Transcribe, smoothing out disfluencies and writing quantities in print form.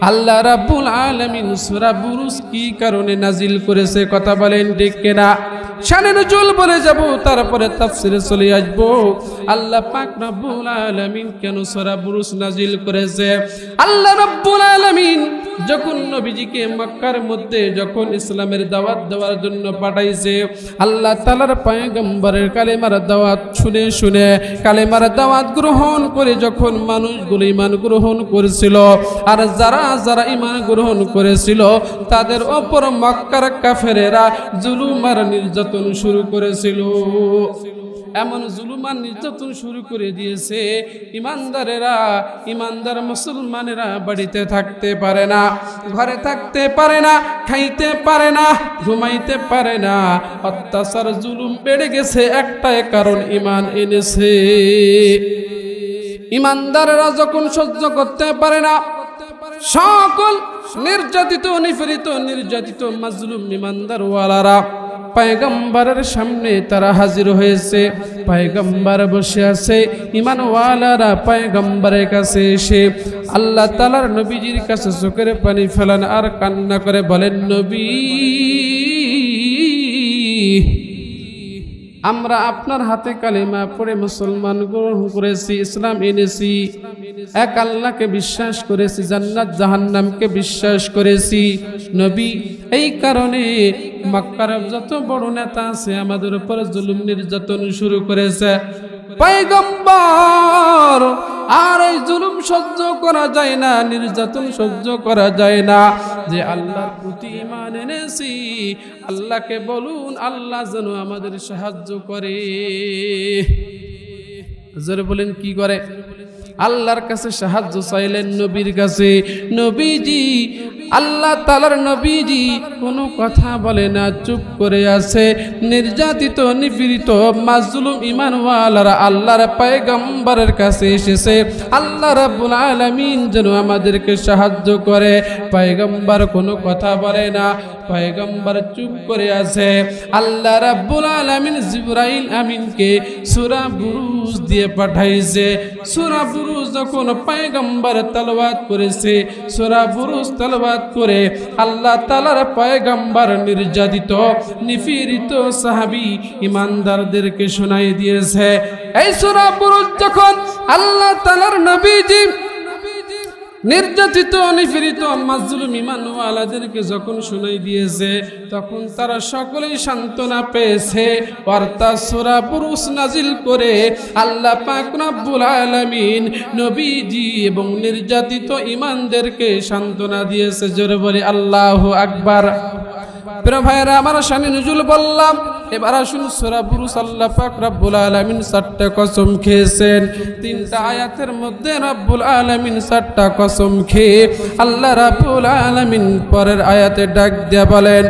আল্লাহ রাব্বুল আলামিন সূরা বুরুজ কি কারণে নাজিল করেছে কথা বলেন ঠিক কিনা? শানে নুজুল বলে যাব, তারপরে তাফসিরে চলে আসব। আল্লাহ পাক রব্বুল আলামিন কেন সূরা বুরুজ নাজিল করেছে? আল্লাহ রাব্বুল আলামিন যখন নবীজিকে মক্কার মধ্যে যখন ইসলামের দাওয়াত দেওয়ার জন্য পাঠাইছে, আল্লাহ তাআলার পয়গম্বরের কালেমার দাওয়াত শুনে শুনে কালেমার দাওয়াত গ্রহণ করে যখন মানুষগুলো ঈমান গ্রহণ করেছিল, আর যারা যারা ঈমান গ্রহণ করেছিল তাদের উপর মক্কার কাফেরেরা জুলুম আর নির্যাতন শুরু করেছিল। এমন জুলুম আর নির্যাতন শুরু করে দিয়েছে, ইমানদার মুসলমানেরা বাড়িতে থাকতে পারে না, ঘরে থাকতে পারে না, খাইতে পারে না, ঘুমাইতে পারে না। অত্যাচার জুলুম বেড়ে গেছে, একটাই কারণ ঈমান এনেছে। ইমানদারেরা যখন সহ্য করতে পারে না, সকল নির্যাতিত মাজলুম ইমানদার ওয়ালারা পয়গম্বরের সামনে তারা হাজির হয়েছে। পয়গম্বর বসে আছে, ঈমানওয়ালারা পয়গম্বরের কাছে এসে আল্লাহ তাআলার নবীজির কাছে চোখের পানি ফেলান আর কান্না করে বলেন, নবী, আমরা আপনার হাতে কালেমা পড়ে মুসলমান গ্রহণ করেছি, ইসলাম এনেছি, এক আল্লাহকে বিশ্বাস করেছি, জান্নাত জাহান্নামকে বিশ্বাস করেছি। নবী, এই কারণে মক্কার যত বড় নেতা আছে আমাদের উপর জুলুম নির্যাতন শুরু করেছে। পয়গম্বর, আর এই জুলুম সহ্য করা যায় না, নির্যাতন সহ্য করা যায় না। যে আল্লাহর প্রতি ঈমান এনেছি, আল্লাহকে বলুন আল্লাহ যেন আমাদের সাহায্য করে। জোরে বলেন কি করে? আল্লাহর কাছে সাহায্য চাইলেন, নবীর কাছে। নবীজি, আল্লাহ তাআলার নবীজি কোনো কথা বলে না, চুপ করে আছে। নির্যাতিত নিপীড়িত মাজলুম ঈমানওয়ালারা আল্লাহর পয়গম্বরের কাছে এসেছে, আল্লাহ রাব্বুল আলামিন যেন আমাদেরকে সাহায্য করে। পয়গম্বর কোনো কথা বলে না, পয়গম্বর চুপ করে আছে। আল্লাহ রাব্বুল আলামিন জিবরাইল আমিনকে সূরা বুরুজ দিয়ে পাঠাইছে। সূরা বুরুজ যখন পয়গম্বর তেলাওয়াত করেছে, সূরা বুরুজ তেলাওয়াত করে আল্লাহ তাআলার পয়গম্বর নির্যাতিত নিপীড়িত সাহাবী ঈমানদারদেরকে শোনাই দিয়েছে। এই সূরা বুরুজ যখন আল্লাহ তাআলার নবীজি নির্যাতিত নিপীড়িত মাজলুম ঈমানওয়ালাদেরকে যখন শোনাই দিয়েছে, তখন তারা সকলেই সান্ত্বনা পেয়েছে। অর্থাৎ সূরা বুরুজ নাজিল করে আল্লাহ পাক রব্বুল আলামিন নবীজি এবং নির্যাতিত ঈমানদেরকে সান্ত্বনা দিয়েছে। জোরে বলি আল্লাহু আকবার। প্রিয় ভাইরা, আমার শানে নুজুল বললাম, এবার আসুন সূরা বুরুজ। আল্লাহ পাক রব্বুল আলামিন 4টা কসম খেয়েছেন। 3টা আয়াতের মধ্যে রব্বুল আলামিন 4টা কসম খেয়ে আল্লাহ রাব্বুল আলামিন পরের আয়াতে ডাক দিয়ে বলেন,